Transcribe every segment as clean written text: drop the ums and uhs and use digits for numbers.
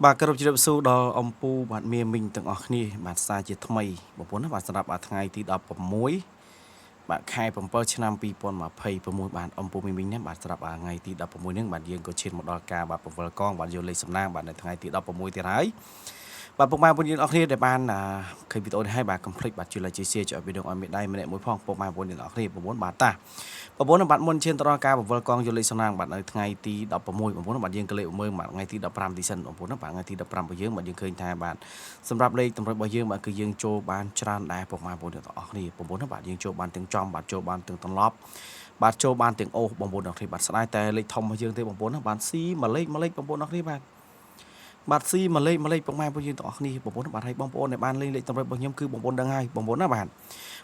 បាទគ្រប់ជ្រាបសួរដល់អំពូបាទមីមីងទាំងអស់គ្នាបាទសារជាថ្មីបងប្អូនណាបាទសម្រាប់ថ្ងៃទី16បាទខែ7ឆ្នាំ2026បាទអំពូមីមីងណាបាទសម្រាប់ថ្ងៃទី16នេះបាទយើងក៏ឈានមកដល់ការបាទពង្វិលកងបាទយកលេខសំណាងបាទនៅថ្ងៃទី16ទៀតហើយបាទពុកម៉ែបងប្អូនយើងអស់គ្នាដែលបានឃើញវីដេអូនេះហើយបាទកុំភ្លេចបាទជួយ like ជួយ share ចុចវីដេអូឲ្យមេដៃម្នាក់មួយផងពុកម៉ែបងប្អូនយើងអស់គ្នាបងប្អូនបាទតាបងប្អូនបាទមុនឈានទៅដល់ការពង្វិលកងយកលេខសំណាងបាទនៅថ្ងៃទី16បងប្អូនបាទយើងក៏លេខមើលបាទថ្ងៃទី15ទីសិនបងប្អូនបាទថ្ងៃទី15របស់យើងបាទយើងឃើញថាបាទសម្រាប់លេខតម្រុយរបស់យើងបាទគឺយើងចូលបានច្រើនដែរពុកម៉ែបងប្អូនទាំងអស់គ្នាបងប្អូនបាទយើងចូលបានទាំងចំបាទចូលបានទាំងត្រឡប់បាទចូលបានទាំងអូសបងប្អូនទាំងគ្នាបាទស្ដាយតែលេខធំរបស់យើងទេបងប្អូនណាបាទស៊ីមួយលេខបងប្អូនទាំងគ្នាបាទស៊ីមួយលេខពុកម៉ែបងប្អូនយើងទាំងអស់គ្នាបងប្អូនបាទហើយបងប្អូនដែលបានលេងលេខតម្រុយរបស់ខ្ញុំគឺបងប្អូនដឹងហើយបងប្អូនណាបាទ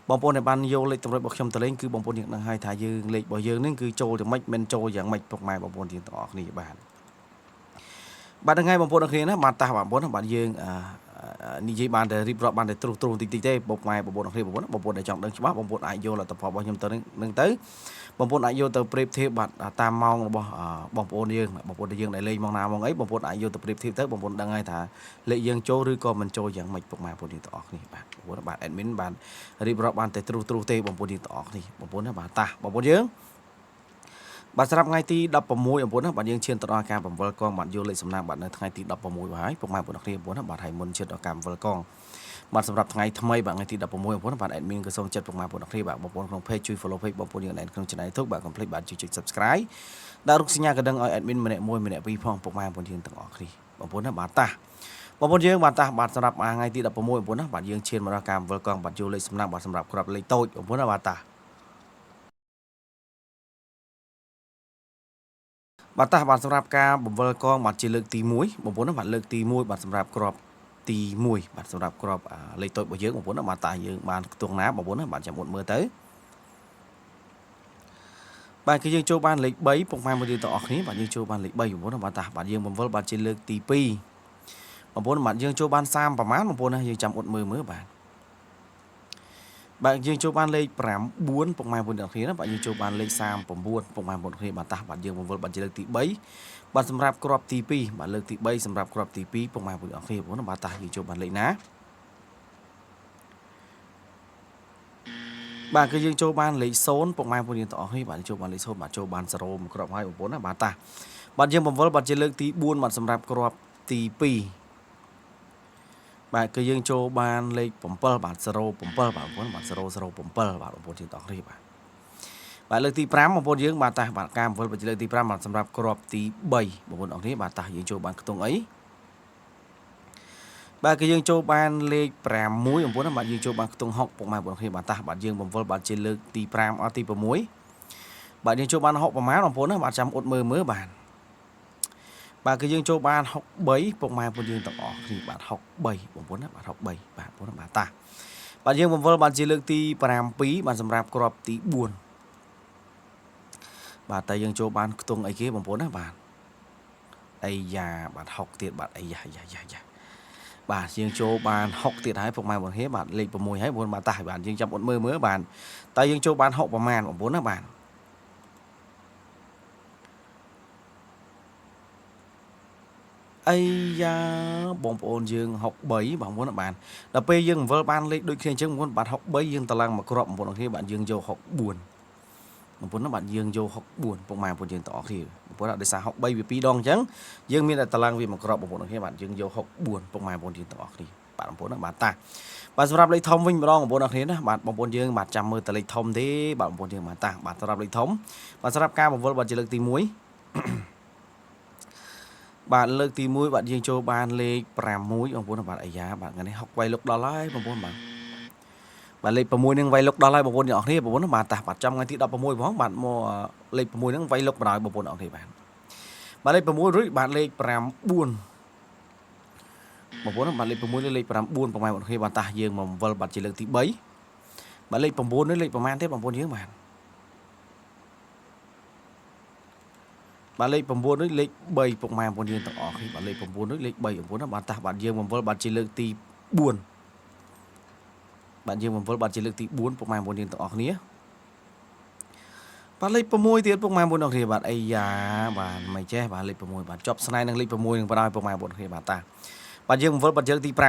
បងប្អូនដែលបានយកលេខតម្រុយរបស់ខ្ញុំទៅលេងគឺបងប្អូនយើងដឹងហើយថាយើងលេខរបស់យើងនេះគឺចូលយ៉ាងម៉េចមិនចូលយ៉ាងម៉េចពុកម៉ែបងប្អូនយើងទាំងអស់គ្នាបាទហ្នឹងហើយបងប្អូនទាំងគ្នាណាបាទតាបងប្អូនបាទយើងនិយាយបានតែរៀបរាប់បានតែទ្រុសតិចទេពុកម៉ែបងប្អូនទាំងគ្នាបងប្អូនដែលចង់ដឹងច្បាស់បងប្អូនអាចយកលទ្ធផលរបស់ខ្ញុំទៅនឹងទៅបងប្អូនអាចយកទៅប្រៀបធៀបបាទតាមម៉ោងរបស់បងប្អូនយើងដែលលេងម៉ោងណាម៉ោងអីបងប្អូនអាចយកទៅប្រៀបធៀបទៅបងប្អូនដឹងហើយថាលេខយើងចូលឬក៏មិនចូលយ៉ាងម៉េចពុកម៉ែបងប្អូនទាំងអស់គ្នាបាទបងប្អូនបាទ admin បានរៀបរាប់បានតែទ្រុសទេបងប្អូនទាំងអស់គ្នាបងប្អូនណាបាទតាបងប្អូនយើងបាទសម្រាប់ថ្ងៃទី16បងប្អូនណាបាទយើងឈានទៅដល់ការបង្វិលកងបាទយកលេខសំណាងបាទនៅថ្ងៃទី16ហើយពុកម៉ែបងប្អូនគ្នាបងប្អូនណាបាទហើយមុនឈានដល់ការបង្វិលកងបាទសម្រាប់ថ្ងៃថ្មីបាទថ្ងៃទី16បងប្អូនបាទ admin ក៏សូមចិត្តពុកម៉ែបងប្អូនគ្នាបាទបងប្អូនក្នុង page ជួយ follow page បងប្អូនយើងនៅក្នុង channel YouTube បាទ complete បាទជួយចុច subscribe ដាក់រូបសញ្ញាកណ្ដឹងឲ្យ admin ម្នាក់មួយម្នាក់ពីរផងពុកម៉ែបងប្អូនយើងទាំងអស់គ្នាបងប្អូនណាបាទតាបងប្អូនយើងបាទតាបាទសម្រាប់ថ្ងៃទី16បងប្អូនណាបាទយើងឈានមកដល់ការបង្វិលកងបាទយកលេខសំណាងបាទសម្រាប់ក្របលេខតូចបងប្អូនណាបាទតាបាទតាបាទសម្រាប់ការបង្វិលកងបាទជាលើកទី1បងប្អូនណាបាទលើកទី1បាទសម្រាប់ក្របទី1បាទសម្រាប់ក្របលេខតូចរបស់យើងបងប្អូនណាបាទតាយើងបានខ្ទង់ណាបងប្អូនណាបាទចាំមុតមើលទៅបាទគឺយើងចូលបានលេខ3ពុកម៉ែមួយយើងទាំងអស់គ្នាបាទយើងចូលបានលេខ3បងប្អូនណាបាទតាបាទយើងបង្វិលបាទជាលើកទី2បងប្អូនបាទយើងចូលបាន30ប្រមាណបងប្អូនណាយើងចាំអត់មើលបាទយើងចូលបានលេខ9ពុកម៉ែបងប្អូនទាំងគ្នាណាបាទយើងចូលបានលេខ39ពុកម៉ែបងប្អូនគ្នាបាទតាបាទយើងបង្វិលបាទជាលើកទី3បាទសម្រាប់ក្របទី2បាទលើកទី3សម្រាប់ក្របទី2ពុកម៉ែបងប្អូនទាំងគ្នាបងប្អូនណាបាទតាយើងចូលបានលេខណាបាទគឺយើងចូលបានលេខ0ពុកម៉ែបងប្អូនទាំងអស់គ្នាបាទចូលបានលេខ0បាទចូលបាន0មួយគ្រាប់ហើយបងប្អូនណាបាទតាបាទយើងបង្វិលបាទជាលើកទី4បាទសម្រាប់ក្របទី2បាទគឺយើងចូលបានលេខ7បាទ07បាទបងប្អូនបាទ007បាទបងប្អូនទាំងអស់គ្នាបាទលើកទី5បងប្អូនយើងបាទតាបាទការបង្វិលបាទលើកទី5បាទសម្រាប់ក្របទី3បងប្អូនអរគ្នាបាទតាយើងចូលបានខ្ទង់អីបាទគឺយើងចូលបានលេខ6បងប្អូនណាបាទយើងចូលបានខ្ទង់6ពុកម៉ែបងប្អូនគ្នាបាទតាបាទយើងបង្វិលបាទជាលើកទី5អត់ទី6បាទយើងចូលបាន6ប្រមាណបងប្អូនណាបាទចាំអ៊ុតមើលបាទគឺយើងចូលបាន63ពុកម៉ែបងប្អូនយើងទាំងអស់គ្នាបាទ63បងប្អូនណាបាទ63បាទបងប្អូនណាបាទតាបាទយើងបង្វិលបាទជាលើកទី7បាទសម្រាប់ក្របទី4បាទតែយើងចូលបានខ្ទង់អីគេបងប្អូនណាបាទអីយ៉ាបាទ6ទៀតបាទអីយ៉ាបាទយើងចូលបាន6ទៀតហើយពុកម៉ែបងប្អូនបាទលេខ6ហើយបងប្អូនបាទតាបាទយើងចាំអត់មើលបាទតែយើងចូលបាន6ប្រមាណបងប្អូនណាបាទអីយ៉ាបងប្អូនយើង63បងប្អូនបាទដល់ពេលយើងបង្វិលបានលេខដូចគ្នាអញ្ចឹងបងប្អូនបាទ63យើងតឡើងមកគ្រាប់បងប្អូនគ្នាបាទយើងយក64បងប្អូនណាបាទយើងយក64ពុកម៉ែបងប្អូនយើងតអស់គ្នាបងប្អូនដោយសារ63វា2ដងអញ្ចឹងយើងមានតែតឡើងវាមកគ្រាប់បងប្អូនគ្នាបាទយើងយក64ពុកម៉ែបងប្អូនយើងតអស់គ្នាបាទបងប្អូនណាបាទតាបាទសម្រាប់លេខធំវិញម្ដងបងប្អូនអរគ្នាណាបាទបងប្អូនយើងបាទចាំមើលតែលេខធំទេបាទបងប្អូនយើងបាទតាបាទសម្រាប់លេខធំបាទសម្រាប់ការបង្វិលបាទជាលើកទី1បាទលើកទី1បាទយើងចូលបានលេខ6បងប្អូនបាទអាយ៉ាបាទថ្ងៃនេះ6វាយលុកដល់ហើយបងប្អូនបាទលេខ6នឹងវាយលុកដល់ហើយបងប្អូនទាំងអស់គ្នាបងប្អូនបាទតាបាទចាំថ្ងៃទី16ផងបាទមកលេខ6នឹងវាយលុកបណ្ដោយបងប្អូនទាំងអស់គ្នាបាទលេខ6រួចបាទលេខ9បងប្អូនបាទលេខ6នេះលេខ9ប្រហែលបងប្អូនគ្នាបាទតាយើងមកវិលបាទជាលើកទី3បាទលេខ9នេះលេខប្រហែលទេបងប្អូនយើងបាទលេខ9នេះលេខ3ពុកម៉ែបងប្អូនយើងទាំងអស់គ្នាបាទលេខ9នេះលេខ3បងប្អូនណាបាទតាបាទយើងមកវិលបាទជាលើកទី4បាទយើងបង្វិលបាទជាលើកទី4ពុកម៉ែបងប្អូនយើងទាំងអស់គ្នា បាទលេខ6ទៀតពុកម៉ែបងប្អូនគ្នាបាទអីយ៉ាបាទមិនចេះបាទលេខ6បាទចប់ស្នៃនឹងលេខ6នឹងបណ្ដោយពុកម៉ែបងប្អូនគ្នាបាទតាបាទយើងបង្វិលបាត់យើងទី5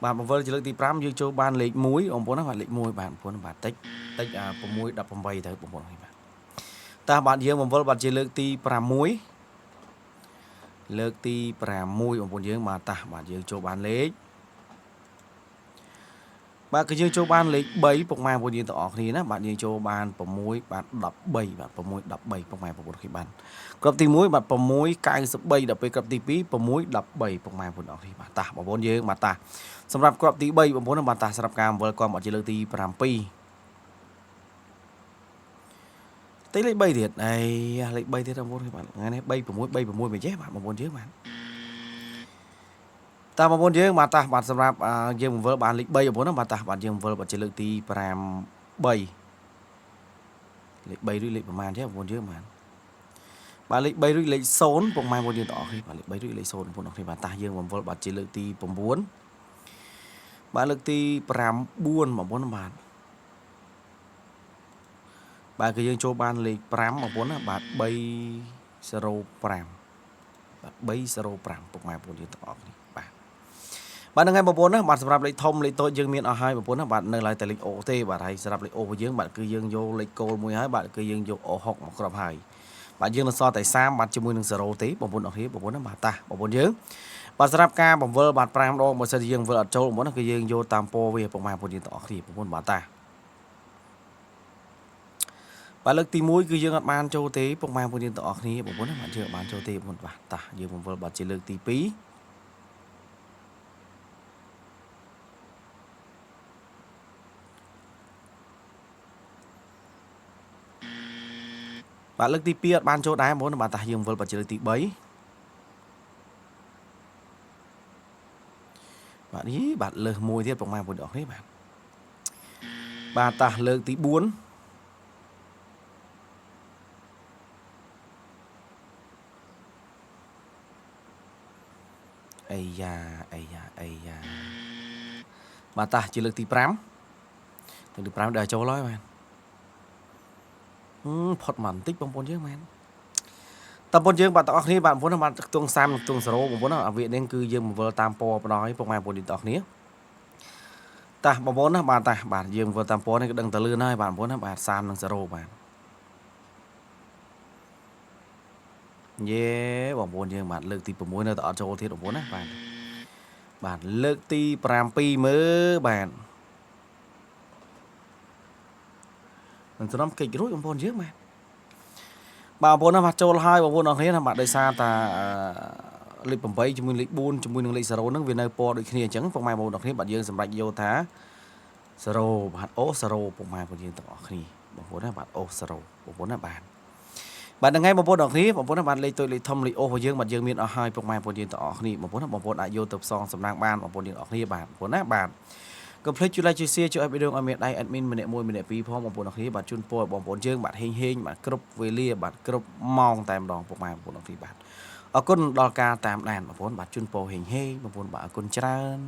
បាទបង្វិលជាលើកទី5យើងចូលបានលេខ1បងប្អូនណាបាទលេខ1បាទបងប្អូនបាទតិច6 18ទៅបងប្អូនគ្នាបាទតាបាទយើងបង្វិលបាត់ជាលើកទី6លើកទី6បងប្អូនយើងបាទតាបាទយើងចូលបានលេខបាទគឺយើងចូលបានលេខ3ពុកម៉ែបងប្អូនយើងទាំងអស់គ្នាណាបាទយើងចូលបាន6បាទ13បាទ6 13ពុកម៉ែបងប្អូនគ្នាបានគ្រាប់ទី1បាទ6 93ដល់ពេលគ្រាប់ទី2 6 13ពុកម៉ែបងប្អូនអរគ្នាបាទតាបងប្អូនយើងបាទតាសម្រាប់គ្រាប់ទី3បងប្អូនបាទតាសម្រាប់ការបង្វិលគាត់មកជាលើកទី7ទីលេខ3ទៀតអីលេខ3ទៀតបងប្អូនបាទថ្ងៃនេះ3 6 3 6មិនចេះបាទបងប្អូនយើងបាទតាបងប្អូនយើងបាទតាបាទសម្រាប់យើងបង្វិលបានលេខ3បងប្អូនណាបាទតាបាទយើងបង្វិលបាត់ជាលើកទី5 3លេខ3ឬលេខប្រមាណចេះបងប្អូនយើងបាទលេខ3ឬលេខ0ពុកម៉ែបងប្អូនយើងទាំងអស់គ្នាបាទលេខ3ឬលេខ0បងប្អូនអរគ្នាបាទតាយើងបង្វិលបាត់ជាលើកទី9បាទលើកទី9បងប្អូនបាទបាទគឺយើងចូលបានលេខ5បងប្អូនណាបាទ305បាទ305ពុកម៉ែបងប្អូនយើងទាំងអស់គ្នាបាទហ្នឹងហើយបងប្អូនណាបាទសម្រាប់លេខធំលេខតូចយើងមានអស់ហើយបងប្អូនណាបាទនៅឡើយតែលេខអូទេបាទហើយសម្រាប់លេខអូរបស់យើងបាទគឺយើងយកលេខគោលមួយហើយបាទគឺយើងយកអូ6មកគ្រាប់ហើយបាទយើងនៅសល់តែ30បាទជាមួយនឹង0ទេបងប្អូនអរគ្នាបងប្អូនណាបាទតាបងប្អូនយើងបាទសម្រាប់ការបង្វិលបាទ5ដងបើសិនជាយើងវិលអត់ចូលបងប្អូនណាគឺយើងយកតាមពណ៌វាពុកម៉ែបងប្អូនយើងទាំងអស់គ្នាបងប្អូនបាទតាបាទលើកទី1គឺយើងអត់បានចូលទេពុកម៉ែបងប្អូនយើងទាំងអស់គ្នាបងប្អូនណាបាទយើងអត់បានចូលទេបងប្អូនបាទតាយើងបង្វិលបាទជាលើកទី2បាទលើកទី2អត់បានចូលដែរបងប្អូនបាទតាយើងវិលបាត់ជាលើកទី3បាទនេះបាទលើសមួយទៀតពុកម៉ែបងប្អូនអរគ្នាបាទតាលើកទី4អីយ៉ាបាទតាជាលើកទី5លើកទី5ដល់ចូលហើយបាទផុតមកបន្តិចបងប្អូនយើងមែនតើបងប្អូនយើងបាទទាំងអស់គ្នាបាទបងប្អូនបាទខ្ទង់30និងខ្ទង់0បងប្អូនអាវានេះគឺយើងបង្វិលតាមពណ៌បណ្ដោយពុកម៉ែបងប្អូនទាំងអស់គ្នាតាបងប្អូនណាបាទតាបាទយើងបង្វិលតាមពណ៌នេះក៏ដឹងតែលឿនហើយបាទបងប្អូនណាបាទ30និង0បាទយេបងប្អូនយើងបាទលើកទី6នៅតែអត់ចូលទៀតបងប្អូនណាបាទលើកទី7មើលបាទនឹងត្រឹមកិច្ចរួចបងប្អូនយើងបាទបងប្អូនណាបាទចូលហើយបងប្អូនអរគ្នាណាបាទដោយសារតាលេខ8ជាមួយលេខ4ជាមួយនឹងលេខ0ហ្នឹងវានៅពណ៌ដូចគ្នាអញ្ចឹងពុកម៉ែបងប្អូនអរគ្នាបាទយើងសម្រេចយកថា0បាទអូ0ពុកម៉ែបងប្អូនយើងទាំងអស់គ្នាបងប្អូនណាបាទអូ0បងប្អូនណាបាទហ្នឹងហើយបងប្អូនអរគ្នាបងប្អូនណាបាទលេខតូចលេខធំលេខអូរបស់យើងបាទយើងមានអស់ហើយពុកម៉ែបងប្អូនយើងទាំងអស់គ្នាបងប្អូនណាបងប្អូនអាចយកទៅផ្សងសំណាងបានបងប្អូនយើងអរគ្នាបាទបងប្អូនណាបាទកុំភ្លេចជួយ like ជួយ share ជួយឲ្យវីដេអូឲ្យមានដៃ admin ម្នាក់1ម្នាក់2ផងបងប្អូនអរគ្នាបាទជូនពរបងប្អូនយើងបាទហេងបាទគ្រប់វេលាបាទគ្រប់ម៉ោងតែម្ដងពុកម៉ែបងប្អូនអរគ្នាបាទអរគុណដល់ការតាមដានបងប្អូនបាទជូនពរហេងបងប្អូនបាទអរគុណច្រើន